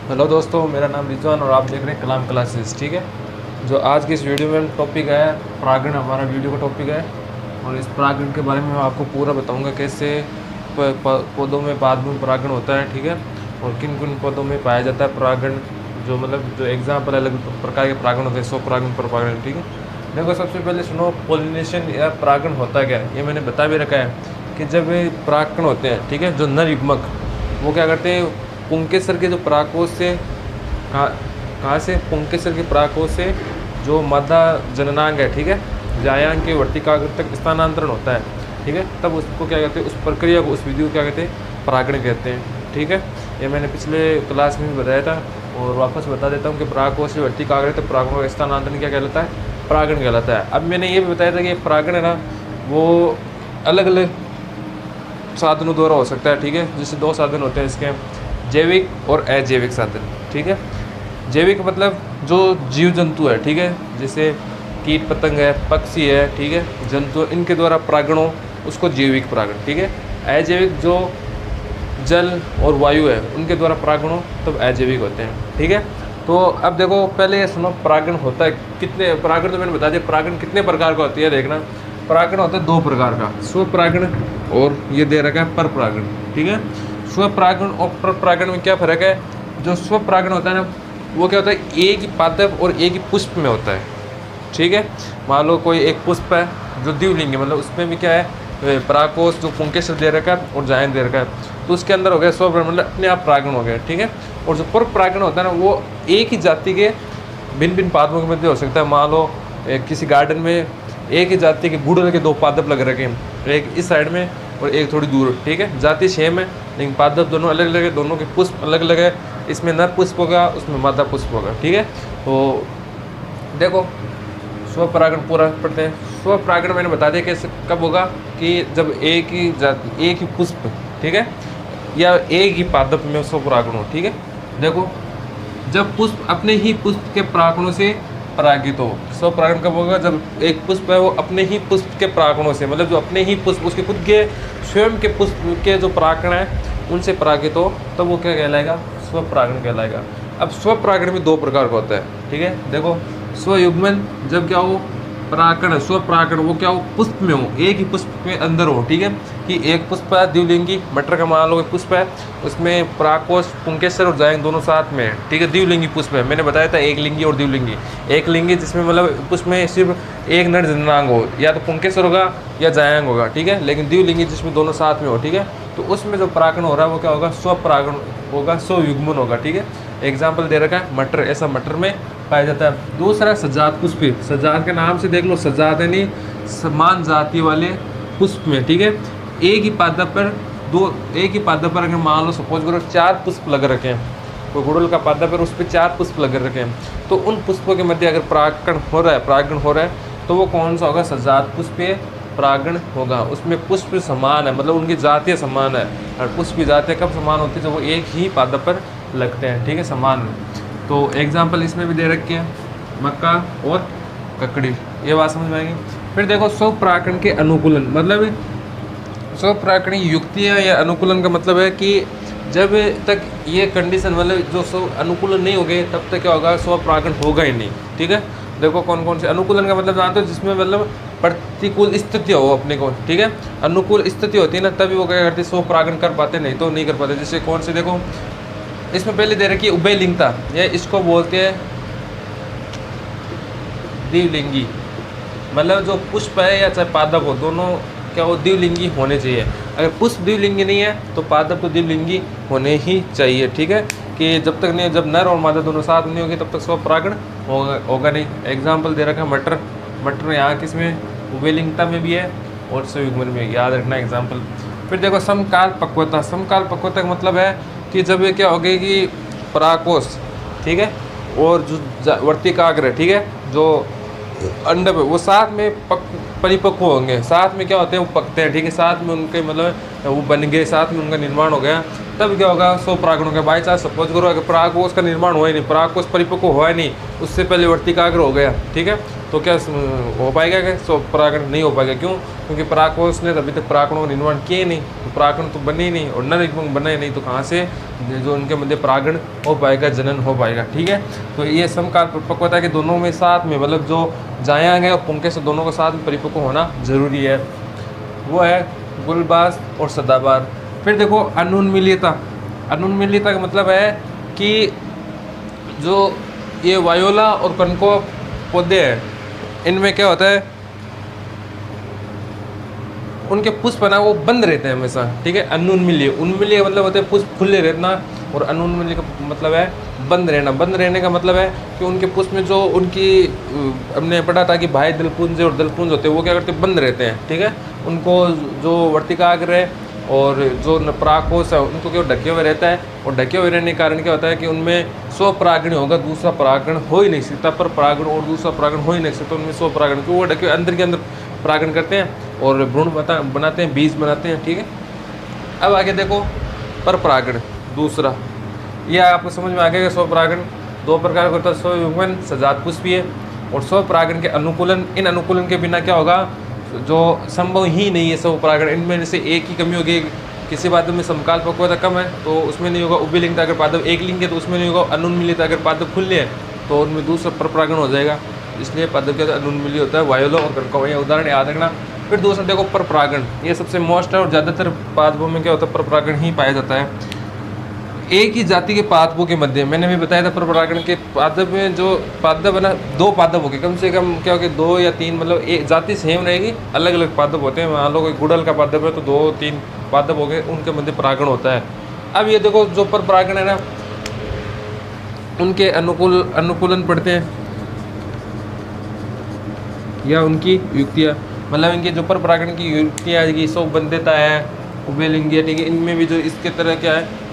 Hello दोस्तों, मेरा नाम रिजवान और आप देख रहे हैं कलाम क्लासेस। ठीक है, जो आज की इस वीडियो में टॉपिक है परागण, हमारा वीडियो का टॉपिक है। और इस परागण के बारे में मैं आपको पूरा बताऊंगा कैसे पौधों में बाद में परागण होता है। ठीक है, और किन किन पौधों में पाया जाता है परागण, जो मतलब जो एग्जाम्पल अलग प्रकार के परागण होते हैं, 100 परागण पर परागण। ठीक है, देखो सबसे पहले सुनो, पोलिनेशन या परागण होता क्या है ये मैंने बता भी रखा है कि जब ये परागण होते हैं, ठीक है, जो नर युग्मक वो क्या करते हैं, पुंकेसर के जो परागकोश से कहाँ कहाँ से पुंकेसर के परागकोश से जो मादा जननांग है, ठीक है, जायांग के वर्तिकाग्र तक स्थानांतरण होता है। ठीक है, तब उसको क्या कहते हैं, उस प्रक्रिया को, उस विधि को क्या कहते हैं, परागण कहते हैं। ठीक है, ये मैंने पिछले क्लास में भी बताया था और वापस बता देता हूँ कि परागकोश से वर्तिकाग्र तक परागणों का स्थानांतरण क्या कहलाता है, परागण कहलाता है। अब मैंने ये भी बताया था कि परागण है ना, वो अलग अलग साधनों द्वारा हो सकता है। ठीक है, जैसे दो साधन होते हैं इसके, जैविक और अजैविक साधन। ठीक है, जैविक मतलब जो जीव जंतु है, ठीक है, जैसे कीट पतंग है, पक्षी है, ठीक है, जंतु, इनके द्वारा परागण हो उसको जैविक परागण। ठीक है, अजैविक जो जल और वायु है उनके द्वारा परागण हो तब अजैविक होते हैं। ठीक है, तो अब देखो पहले ये सुनो, परागण होता है कितने, परागण तो मैंने बता दिया, परागण कितने प्रकार का होती है देखना। परागण होता है दो प्रकार का, स्वपरागण और ये दे रखा है पर परागण। ठीक है, स्वपरागण और पर परागण में क्या फ़र्क है। जो स्वपरागण होता है ना, वो क्या होता है, एक ही पादप और एक ही पुष्प में होता है। ठीक है, मान लो कोई एक पुष्प है जो द्विलिंग है, मतलब उसमें भी क्या है, परागकोश जो पुंकेसर दे रखा है और जायंत दे रखा है, तो उसके अंदर हो गया स्वपरागण, मतलब अपने आप परागण हो गया। ठीक है, और जो पर परागण होता है ना, वो एक ही जाति के भिन्न भिन्न पादपों के मध्य हो सकता है। मान लो किसी गार्डन में एक ही जाति के गुड़हल के दो पादप लग रखे हैं, एक इस साइड में और एक थोड़ी दूर। ठीक है, जाति सेम है लेकिन पादप दोनों अलग अलग है, दोनों के पुष्प अलग अलग है, इसमें नर पुष्प होगा, उसमें मादा पुष्प होगा। ठीक है, तो देखो स्वपरागण पूरा पढ़ते हैं। स्वपरागण मैंने बता दिया कैसे कब होगा, कि जब एक ही जाति, एक ही पुष्प, ठीक है, या एक ही पादप में स्वपरागण हो। ठीक है, देखो जब पुष्प अपने ही पुष्प के परागणों से परागित हो। स्वपरागण कब होगा, जब एक पुष्प है वो अपने ही पुष्प के परागणों से, मतलब जो अपने ही पुष्प, उसके खुद के स्वयं के पुष्प के जो परागण है उनसे परागित हो, तब वो क्या कहलाएगा, स्वपरागण कहलाएगा। अब स्वपरागण भी दो प्रकार का होता है। ठीक है, देखो स्वयुग्मन, जब क्या हो, परागण, स्वपरागण वो क्या हो, पुष्प में हो, एक ही पुष्प के अंदर हो। ठीक है, कि एक पुष्प है द्विलिंगी, मटर का मान लो पुष्प है, उसमें परागकोश पुंकेसर और जायंत दोनों साथ में है। ठीक है, द्विलिंगी पुष्प है, मैंने बताया था एक लिंगी और द्विलिंगी। एक लिंगी जिसमें मतलब पुष्प में सिर्फ एक नर जननांग हो, या तो पुंकेसर होगा या जायंग होगा। ठीक है, लेकिन द्विलिंगी जिसमें दोनों साथ में हो, ठीक है, तो उसमें जो परागण हो रहा है वो क्या होगा, स्वपरागण होगा, स्वयुग्मन होगा। ठीक है, एग्जाम्पल दे रखा है मटर, ऐसा मटर में पाया जाता है। दूसरा सजात पुष्प, सजात के नाम से देख लो, सजात यानी समान जाति वाले पुष्प में। ठीक है, एक ही पादप पर एक ही पादप पर अगर मान लो सपोज करो 4 पुष्प लग रखे हैं, कोई गुड़हल का पादप पर उस पर 4 पुष्प लग रखे हैं, तो उन पुष्पों के मध्य अगर परागण हो रहा है तो वो कौन सा होगा, सजात पुष्प परागण होगा। उसमें पुष्प समान है, मतलब उनकी जातियाँ समान है, और पुष्प की जातियाँ कब समान होती है, जब वो एक ही पादप पर लगते हैं। ठीक है, समान। तो एग्जाम्पल इसमें भी दे रखे हैं, मक्का और ककड़ी, ये बात समझ में आएगी। फिर देखो स्वपरागण के अनुकूलन, मतलब स्वपरागणी युक्तियाँ या अनुकूलन का मतलब है कि जब तक ये कंडीशन, मतलब जो स्व अनुकूलन नहीं हो गए तब तक क्या होगा, स्वपरागण होगा ही नहीं। ठीक है, देखो कौन कौन से अनुकूलन का मतलब जानते हो, जिसमें मतलब प्रतिकूल स्थिति हो अपने को। ठीक है, अनुकूल स्थिति होती है ना, तभी वो क्या करते हैं, स्वपरागण कर पाते, नहीं तो नहीं कर पाते। जैसे कौन से, देखो इसमें पहले दे रखी है उभयलिंगता, ये इसको बोलते हैं द्विलिंगी, मतलब जो पुष्प है या चाहे पादप हो, दोनों क्या वो द्विलिंगी होने चाहिए। अगर पुष्प द्विलिंगी नहीं है तो पादप तो द्विलिंगी होने ही चाहिए। ठीक है, कि जब तक नहीं, जब नर और मादा दोनों साथ नहीं होगी तब तक स्वपरागण होगा नहीं। एग्जाम्पल दे रखा है मटर, मटर यहाँ किस में, उभयलिंगता में भी है और स्वयुग्मन में, याद रखना एग्जाम्पल। फिर देखो समकाल पक्वता, समकाल पक्वता का मतलब है कि जब ये क्या होगी कि परागकोश, ठीक है, और जो वर्तिकाग्र, ठीक है, जो अंडक वो साथ में परिपक्व होंगे, साथ में क्या होते हैं, वो पकते हैं, ठीक है, साथ में उनके मतलब वो बन गए, साथ में उनका निर्माण हो गया, तब क्या होगा, 100 परागण हो गया। बाई चांस सपोज करो अगर परागकोश का निर्माण हुआ ही नहीं, परागकोश परिपक्व हुआ ही नहीं, उससे पहले वर्तिकाग्र हो गया, ठीक है, तो क्या हो पाएगा क्या, 100 परागण नहीं हो पाएगा। क्यों? क्योंकि परागकोश ने अभी तक परागणों का निर्माण किए नहीं, तो परागण तो बने ही नहीं, और नर युग्म बने ही नहीं, तो कहाँ से जो उनके मध्य परागण हो पाएगा, जनन हो पाएगा, ठीक है। तो ये समकाल परिपक्वता के दोनों में साथ में, मतलब जो जायांग है और पुंकेसर दोनों का साथ में परिपक्व होना जरूरी है, वो है गुलबाज और सदाबहार। फिर देखो अनुन्मीलियता। अनुन्मीलियता का मतलब है कि जो ये वायोला और कनको पौधे हैं, इनमें क्या होता है, उनके पुष्प ना वो बंद रहते हैं हमेशा, ठीक है। अनुन्मील्य, उन्मील्य का मतलब होता है पुष्प खुले रहना, और अनुन्मील्य का मतलब है बंद रहना। बंद रहने का मतलब है कि उनके पुष्प में जो उनकी हमने पढ़ा था कि बाह्य दलपुंज और दलपुंज होते हैं, वो क्या करते हैं, बंद रहते हैं, ठीक है। उनको जो वर्तिकाग्र है और जो परागकोश है उनको क्यों ढके हुए रहता है, और ढके हुए रहने के कारण क्या होता है कि उनमें 100 परागण होगा, दूसरा परागण हो ही नहीं सकता, पर परागण और दूसरा परागण हो ही नहीं सकता, उनमें 100 परागण, क्यों, वो ढके अंदर के अंदर परागण करते हैं और भ्रूण बनाते हैं, बीज बनाते हैं, ठीक है। अब आगे देखो पर परागण दूसरा, यह आपको समझ में आ गया कि 100 परागण 2 प्रकार का होता है, 100 युग्मन, सजात पुष्पीय, और 100 परागण के अनुकूलन। इन अनुकूलन के बिना क्या होगा, जो संभव ही नहीं है 100 परागण, इनमें से एक ही कमी होगी। किसी पादप में समकाल पक्वता कम है तो उसमें नहीं होगा, उभयलिंगता अगर पादप एक लिंग है तो उसमें नहीं होगा, अनुन्मीलित अगर पादप खुले हैं तो उनमें दूसरा पर परागण हो जाएगा, इसलिए पादप क्या अनुन्मीलित होता है, वायोलो और कनको, ये उदाहरण याद रखना। फिर दूसरा देखो पर परागण, ये सबसे मोस्ट है और ज़्यादातर पादपों में क्या होता है, पर परागण ही पाया जाता है। एक ही जाति के पादपों के मध्य, मैंने भी बताया था, पर परागण के पादप में जो पादप है ना, 2 पादप हो गए कम से कम, क्या हो गया 2 या 3, मतलब एक जाति सेम रहेगी, अलग अलग पादप होते हैं। मान लो कोई गुड़हल का पादप है तो 2-3 पादप हो गए, उनके मध्य परागण होता है। अब ये देखो जो पर परागण है ना, उनके अनुकूलन पढ़ते हैं या उनकी युक्तियाँ, मतलब इनके जो पर परागण की युक्तियाँ आएगी, सौबंध्यता है, उभयलिंगीय, ठीक है, इनमें भी जो इसके तरह क्या है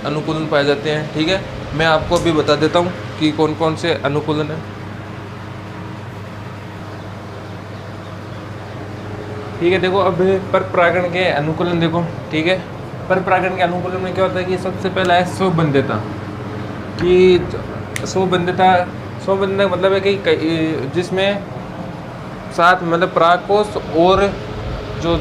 अनुकूलन पाए जाते हैं, ठीक है। मैं आपको अभी बता देता हूँ कि कौन कौन से अनुकूलन है, ठीक है। देखो अब पर परागण के अनुकूलन देखो, ठीक है। पर परागण के अनुकूलन में क्या होता है कि सबसे पहला है स्वबंध्यता, कि स्वबंध्यता मतलब है कि जिसमें साथ मतलब परागकोश और जो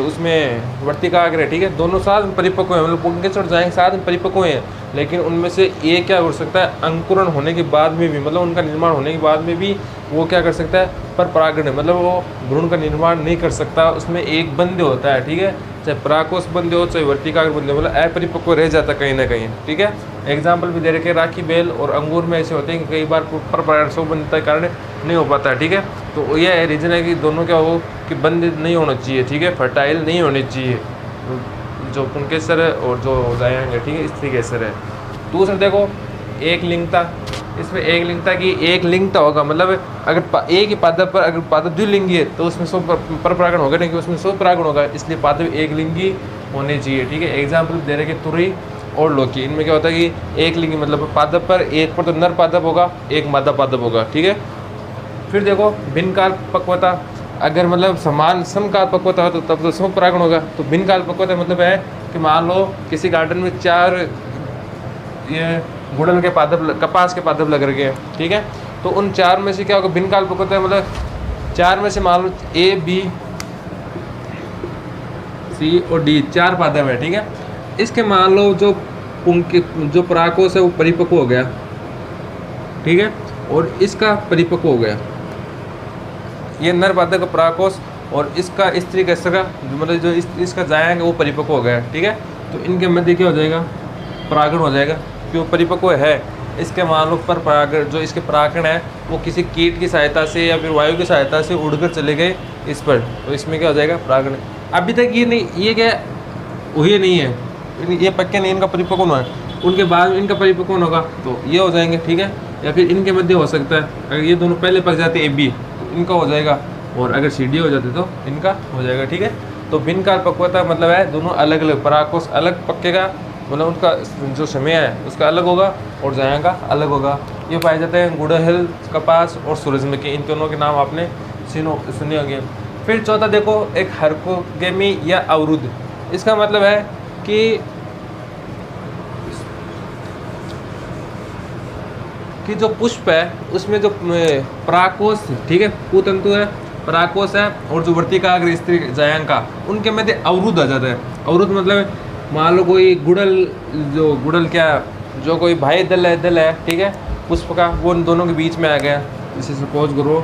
उसमें वर्तिकाग्र है, ठीक है, दोनों साथ में परिपक्व हैं, मतलब पुंकेसर और जायंग साथ में परिपक्व हैं, लेकिन उनमें से एक क्या हो सकता है, अंकुरण होने के बाद में भी, मतलब उनका निर्माण होने के बाद में भी वो क्या कर सकता है, पर परागण है, मतलब वो भ्रूण का निर्माण नहीं कर सकता, उसमें एक बंध्य होता है, ठीक है, चाहे परागकोश बंध्य हो चाहे वर्तिकाग्र बंध्य हो, मतलब अपरिपक्व रह जाता कहीं ना कहीं, ठीक है। एग्जाम्पल भी दे रखे, राखी बेल और अंगूर में ऐसे होते हैं कि कई बार पर परागण स्वबंध्यता के कारण नहीं हो पाता है, ठीक है। तो यह रीज़न है कि दोनों क्या हो कि बंद नहीं होना चाहिए, ठीक है, फर्टाइल नहीं होनी चाहिए, जो पुंकेसर है और जो जायंग है, ठीक है, स्त्री केसर है। दूसरा देखो एक लिंगता, इसमें एक लिंगता की एक लिंगता होगा, मतलब अगर एक ही पादप पर अगर पादप द्विलिंगी है तो उसमें 100 पर परागण होगा, नहीं कि उसमें 100 परागण होगा, इसलिए पादप एक लिंगी होने चाहिए, ठीक है। एग्जाम्पल दे रहे कि तुरई और लौकी, इनमें क्या होता है कि एक लिंगी, मतलब पादप पर एक पर तो नर पादप होगा, एक मादा पादप होगा, ठीक है। फिर देखो भिन्न काल पक्वता, अगर मतलब समान समकाल पक्वता हो तो तब तो सम परागण होगा। तो भिन्न काल पक्वता मतलब है कि मान लो किसी गार्डन में 4 ये गुड़हल के पादप, कपास के पादप लग रखे हैं, ठीक है, तो उन 4 में से क्या होगा, भिन्न काल पक्वता है, मतलब 4 में से मान लो A, B, C और D 4 पादप है, ठीक है। इसके मान लो जो जो परागकोश है वो परिपक्व हो गया, ठीक है, और इसका परिपक्व हो गया, ये नर पादप का परागकोश और इसका स्त्री केसर का मतलब जो इसका जायंग है वो परिपक्व हो गया, ठीक है। तो इनके मध्य क्या हो जाएगा, परागण हो जाएगा, क्यों परिपक्व है। इसके मान लो पर परागण, जो इसके परागण है वो किसी कीट की सहायता से या फिर वायु की सहायता से उड़कर चले गए इस पर, तो इसमें क्या हो जाएगा, परागण। अभी तक ये नहीं, ये क्या हुई नहीं है, ये पक्के नहीं, इनका परिपक्व हुआ है, उनके बाद इनका परिपक्व होगा तो ये हो जाएंगे, ठीक है। या फिर इनके मध्य हो सकता है, अगर ये दोनों पहले पक जाते AB तो इनका हो जाएगा, और अगर CD हो जाते तो इनका हो जाएगा, ठीक है। तो भिन्न काल पक्वता मतलब है दोनों अलग अलग, परागकोश अलग पक्केगा, मतलब उनका जो समय है उसका अलग होगा और जायंग का अलग होगा। ये पाए जाते हैं गुड़हल, कपास और सूरजमुखी, इन दोनों के नाम आपने सुनी होगी। फिर चौथा देखो एक हरकोगेमी या अवरुद्ध। इसका मतलब है कि जो पुष्प है उसमें जो परागकोश, ठीक है, पूतंतु है, परागकोश है, और जो वर्तिकाग्र स्त्री जायांका, उनके मध्य अवरुद्ध आ जाता है। अवरुद्ध मतलब मान लो कोई गुड़ल क्या, जो कोई भाई दल है, ठीक है, पुष्प का, वो उन दोनों के बीच में आ गया। इसे सपोज करो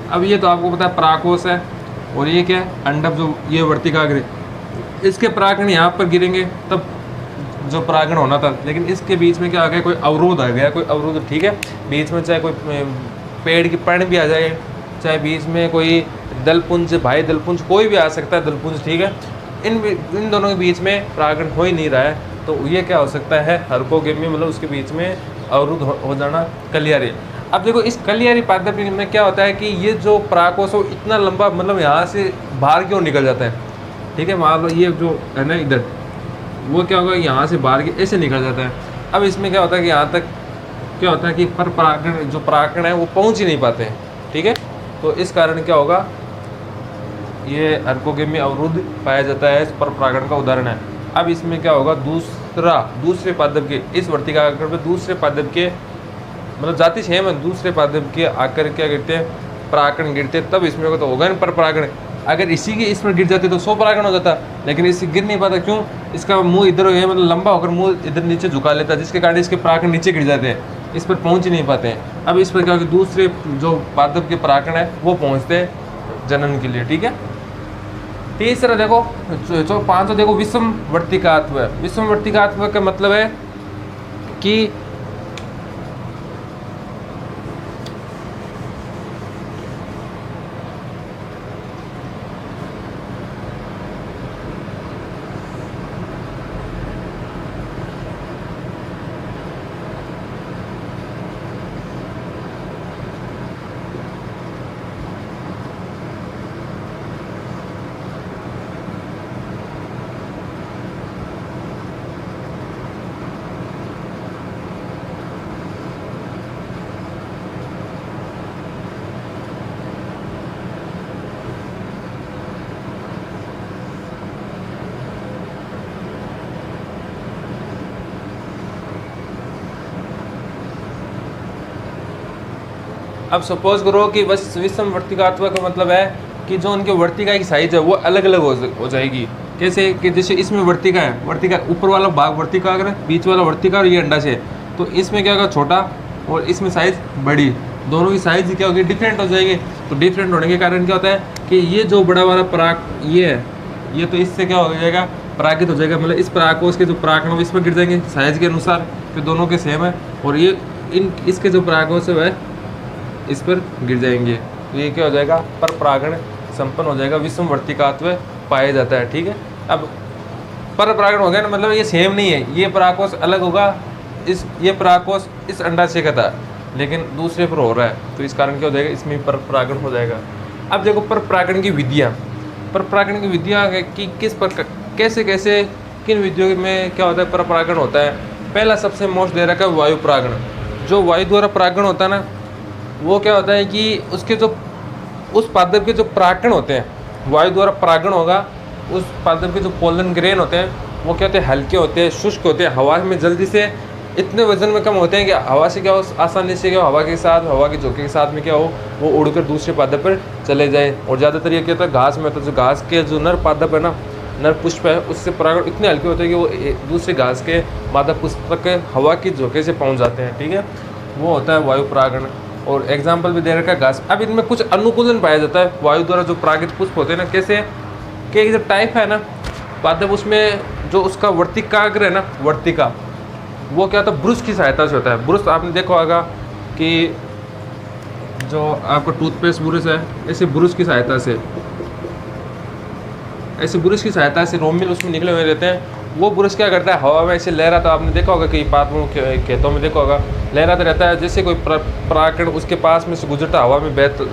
अब ये तो आपको पता है परागकोश है, और ये क्या है अंडक, जो ये वर्तिकाग्र, इसके परागण यहाँ पर गिरेंगे तब जो परागण होना था, लेकिन इसके बीच में क्या आ गया, कोई अवरोध आ गया, कोई अवरोध, ठीक है, बीच में चाहे कोई पेड़ की पर्ण भी आ जाए, चाहे बीच में कोई दलपुंज, भाई दलपुंज, कोई भी आ सकता है दलपुंज, ठीक है, इन दोनों के बीच में परागण हो ही नहीं रहा है, तो ये क्या हो सकता है, हरकोगेमी, मतलब उसके बीच में अवरुद्ध हो जाना, कलियारी। अब देखो इस कलियारी पादप में क्या होता है कि ये जो परागकोश हो इतना लंबा, मतलब यहाँ से बाहर क्यों निकल जाता है, ठीक है, मान लो ये जो है ना इधर, वो क्या होगा, यहाँ से बाहर के ऐसे निकल जाता है। अब इसमें क्या होता है कि यहाँ तक क्या होता है कि पर परागण, जो परागण है वो पहुँच ही नहीं पाते हैं, ठीक है, तो इस कारण क्या होगा, ये हरकोगेमी अवरुद्ध पाया जाता है, इस पर परागण का उदाहरण है। अब इसमें क्या होगा, दूसरे पादप के, इस वर्तिकाग्र में दूसरे पादप के, मतलब जाति सेम है, दूसरे पादप के आकर क्या गिरते हैं, परागण गिरते, तब इसमें तो होगा पर परागण। अगर इसी के इसमें गिर जाते तो 100 परागण हो जाता, लेकिन इससे गिर नहीं पाता, क्यों, इसका मुंह इधर है, मतलब लंबा होकर मुंह इधर नीचे झुका लेता है, जिसके कारण इसके परागण नीचे गिर जाते हैं, इस पर पहुंच ही नहीं पाते हैं। अब इस पर क्या होगा, दूसरे जो पादप के परागण है वो पहुँचते हैं जनन के लिए, ठीक है। तीसरा देखो, जो पांचवा देखो, विषम वर्तिकात्व है। विषम वर्तिकात्व का मतलब है कि अब सपोज करो कि बस विषम वर्तिकात्व का मतलब है कि जो उनके वर्तिका की साइज है वो अलग अलग हो जाएगी। कैसे कि जैसे इसमें वर्तिका है, वर्तिका ऊपर वाला भाग वर्तिकाग्र, बीच वाला वर्तिका, और ये अंडाशय, तो इसमें क्या होगा, छोटा, और इसमें साइज बड़ी, दोनों की साइज क्या होगी, डिफरेंट हो जाएगी। तो डिफरेंट होने के कारण क्या होता है कि ये जो बड़ा वाला पराग ये है, ये तो इससे क्या हो जाएगा, परागित हो जाएगा, मतलब इस परागकोश के जो परागण इसमें गिर जाएंगे साइज के अनुसार, फिर दोनों के सेम है, और ये इसके जो परागकोश है वह इस पर गिर जाएंगे, तो ये क्या हो जाएगा, पर परागण संपन्न हो जाएगा, विषम वर्तिकात्व पाया जाता है, ठीक है। अब पर परागण हो गया ना, मतलब ये सेम नहीं है, ये परागकोश अलग होगा, ये परागकोश इस अंडाशय का था लेकिन दूसरे पर हो रहा है, तो इस कारण क्या हो जाएगा, इसमें पर परागण हो जाएगा। अब देखो पर परागण की विधियाँ, पर परागण की विधियाँ कि किस पर कैसे कैसे किन विधियों में क्या होता है, पर परागण होता है। पहला सबसे मोस्ट दे रखा है वायु परागण। जो वायु द्वारा परागण होता है ना, वो क्या होता है कि उसके जो उस पादप के जो परागण होते हैं, वायु द्वारा परागण होगा, उस पादप के जो पोलन ग्रेन होते हैं वो क्या होते हैं, हल्के होते हैं, शुष्क होते हैं, हवा में जल्दी से इतने वजन में कम होते हैं कि हवा से क्या हो, आसानी से क्या हो, हवा के साथ, हवा के झोंके के साथ में क्या हो, वो उड़कर दूसरे पादप पर चले जाए। और ज़्यादातर ये क्या होता है, घास में होता है, जो घास के जो नर पादप है ना, नर पुष्प है, उससे परागण इतने हल्के होते हैं कि वो दूसरे घास के मादा पुष्प तक हवा के झोंके से पहुँच जाते हैं, ठीक है, वो होता है वायु परागण। और एग्जाम्पल भी दे रखा है घास। अब इनमें कुछ अनुकूलन पाया जाता है वायु द्वारा जो परागित पुष्प होते हैं ना, कैसे कि जब टाइप है ना पादप, उसमें जो उसका वर्तिकाग्र है ना, वर्तिका, वो क्या होता है, ब्रुश की सहायता से होता है। ब्रुश आपने देखा होगा कि जो आपका टूथपेस्ट ब्रुश है, ऐसे ब्रुश की सहायता से रोमिल उसमें निकले हुए रहते हैं, वो ब्रश क्या करता है, हवा में ऐसे लहराता, आपने देखा होगा कई पादपों खेतों में देखा होगा, लहराता रहता है, जैसे कोई परागकण उसके पास में से गुजरता हवा में बहत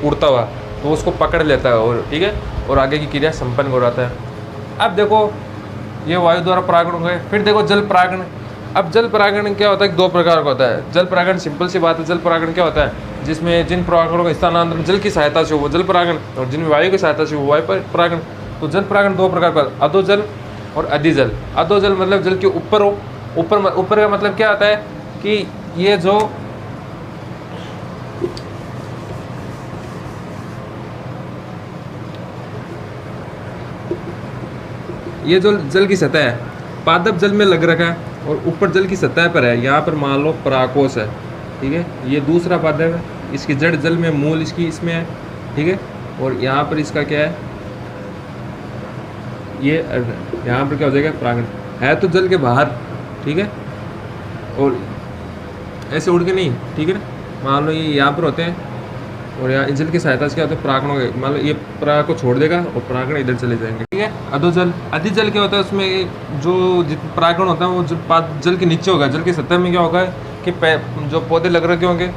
उड़ता हुआ, तो उसको पकड़ लेता है और ठीक है, और आगे की क्रिया संपन्न हो जाता है। अब देखो ये वायु द्वारा परागण हो गए। फिर देखो जल परागण। अब जल परागण क्या होता है, दो प्रकार का होता है। जल परागण सिंपल सी बात है, जल परागण क्या होता है, जिसमें जिन परागणों का स्थानांतरण जल की सहायता से हो वो जल परागण, और जिनमें वायु की सहायता से हो वायु परागण। तो जल परागण दो प्रकार का, अधोजल और अधिजल। अधोजल मतलब जल के ऊपर हो, ऊपर का मतलब क्या आता है कि ये जो जल की सतह है, पादप जल में लग रखा है और ऊपर जल की सतह पर है। यहाँ पर मान लो परागकोश है, ठीक है, ये दूसरा पादप है, इसकी जड़ जल में, मूल इसकी इसमें है, ठीक है, और यहाँ पर इसका क्या है, ये यहाँ पर क्या हो जाएगा, परागण है तो जल के बाहर, ठीक है, और ऐसे उड़ के नहीं, ठीक है ना। मान लो ये यहाँ पर होते हैं और यहाँ जल की सहायता से क्या होता है, परागण हो गए, मान लो ये पराग को छोड़ देगा और परागण इधर चले जाएंगे, ठीक है। अधोजल, अधिजल क्या होता है, उसमें जो परागण होता है वो जल के नीचे होगा। जल की सतह में क्या होगा कि जो पौधे लग रखे होंगे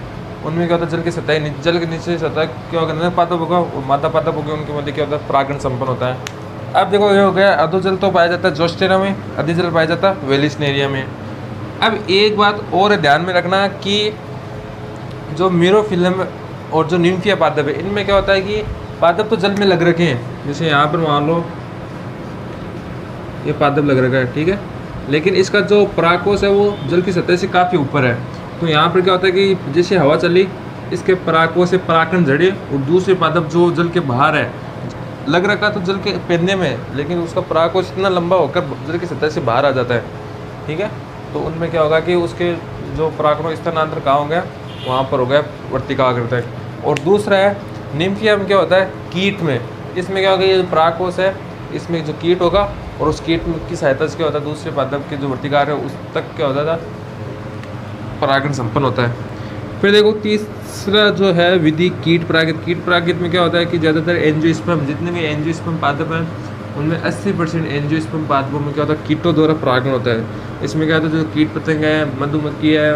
उनमें क्या होता है, जल की सतह, जल के नीचे सतह क्या होगा, नर पादप होगा और मादा पादप होगा, उनके मध्य क्या होता है, परागण संपन्न होता है। अब देखो ये हो गया, अधोजल तो पाया जाता है जोस्टेरा में, अधिजल पाया जाता है वेलिस्नेरिया में। अब एक बात और ध्यान में रखना कि जो मीरोफिलम और जो निम्फिया पादप है, इनमें क्या होता है कि पादप तो जल में लग रखे हैं, जैसे यहाँ पर मान लो ये पादप लग रखा है, ठीक है, लेकिन इसका जो परागकोश है वो जल की सतह से काफ़ी ऊपर है। तो यहाँ पर क्या होता है कि जैसे हवा चली, इसके परागकोश से परागकण जड़े और दूसरे पादप जो जल के बाहर है, लग रखा तो जल के पेंदे में, लेकिन उसका परागकोश इतना लंबा होकर जल की सतह से बाहर आ जाता है, ठीक है। तो उनमें क्या होगा कि उसके जो परागकणों स्थानांतरण कहाँ हो गया, वहाँ पर हो गया वर्तिकाग्र। और दूसरा है निम्फिया में क्या होता है, कीट में, इसमें क्या होगा, ये परागकोश है, इसमें जो कीट होगा और उस कीट की सहायता से क्या होता है, दूसरे पादप के जो वर्तिकार है उस तक क्या होता था, परागण संपन्न होता है। फिर देखो तीसरा जो है विधि कीट परागित। कीट परागित में क्या होता है कि ज़्यादातर एंजियोस्पर्म, जितने भी एंजियोस्पर्म पादप हैं उनमें 80% एंजियोस्पर्म पादपों में क्या होता है, कीटों द्वारा परागण होता है। इसमें क्या होता है, जो कीट पतंग है, मधुमक्खी है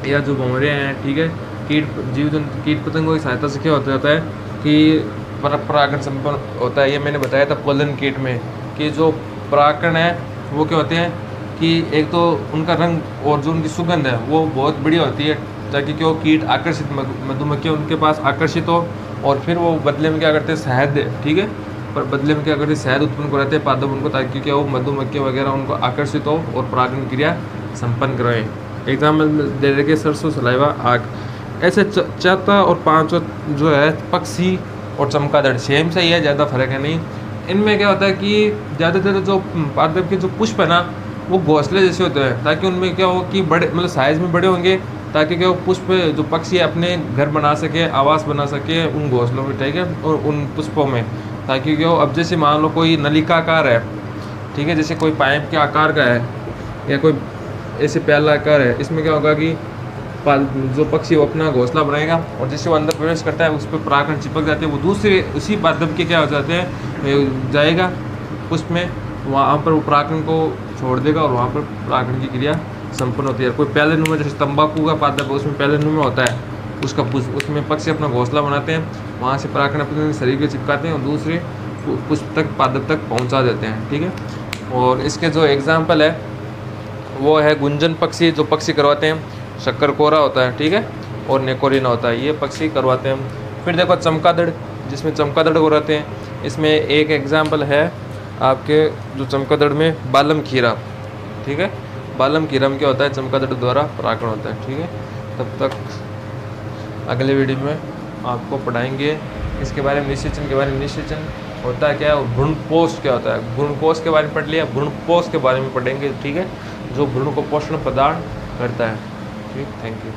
या जो भंवरे हैं, ठीक है, कीट पतंगों की सहायता से क्या होता है कि परागण संपन्न होता है। ये मैंने बताया था पोलन कीट में कि जो परागकण है वो क्या होते हैं कि एक तो उनका रंग और जो उनकी सुगंध है वो बहुत बढ़िया होती है, ताकि कि वो कीट आकर्षित, मधुमक्खियाँ उनके पास आकर्षित हो, और फिर वो बदले में क्या करते हैं, शहद, ठीक है, पर बदले में क्या करते हैं, शहद उत्पन्न कराते हैं पादप उनको, ताकि क्या वो मधुमक्खियाँ वगैरह उनको आकर्षित हो और परागण क्रिया संपन्न कराएं। एग्जाम्पल दे रखे सरसों, सलाइवा, आग। ऐसे चौथा और पांचवा जो है पक्षी और चमगादड़, सेम से ही है, ज़्यादा फर्क है नहीं। इनमें क्या होता है कि ज़्यादातर जो पादप के जो पुष्प है ना वो घोंसले जैसे होते हैं, ताकि उनमें क्या हो कि बड़े, मतलब साइज़ में बड़े होंगे, ताकि क्या वो पुष्प जो पक्षी है अपने घर बना सके, आवास बना सके उन घोंसलों में, ठीक है, और उन पुष्पों में, ताकि क्या हो, अब जैसे मान लो कोई नलिकाकार है, ठीक है, जैसे कोई पाइप के आकार का है या कोई ऐसे प्याला आकार है, इसमें क्या होगा कि जो पक्षी वो अपना घोंसला बनाएगा और जैसे वो अंदर प्रवेश करता है उस पर परागकण चिपक जाते हैं, वो दूसरे उसी पादप के क्या हो जाते हैं, जाएगा पुष्प में, वहाँ पर वो परागकण को छोड़ देगा और वहाँ पर परागकण की क्रिया संपन्न होती है। कोई पहले नुमा, जैसे तंबाकू का पादप है उसमें पहले नुमा होता है, उसका पुष्प, उसमें पक्षी अपना घोंसला बनाते हैं, वहाँ से परागकण अपने शरीर के चिपकाते हैं और दूसरे पुष्प तक, पादप तक पहुँचा देते हैं, ठीक है। और इसके जो एग्जाम्पल है वो है गुंजन पक्षी, जो पक्षी करवाते हैं, शक्करकोरा होता है, ठीक है, और नेकोरिना होता है, ये पक्षी करवाते हैं। फिर देखो चमगादड़, जिसमें चमगादड़ को रहते हैं, इसमें एक एग्जाम्पल है आपके जो चमगादड़ में बालम खीरा, ठीक है, बालम खीरा में क्या होता है, चमगादड़ द्वारा परागण होता है, ठीक है। तब तक अगले वीडियो में आपको पढ़ाएंगे इसके बारे में, निषेचन के बारे में। निषेचन होता है क्या, भ्रूणपोष क्या होता है, भ्रूणकोष के बारे में पढ़ लिया, भ्रूणपोष के बारे में पढ़ेंगे, ठीक है, जो भ्रूण को पोषण प्रदान करता है, ठीक। Thank you.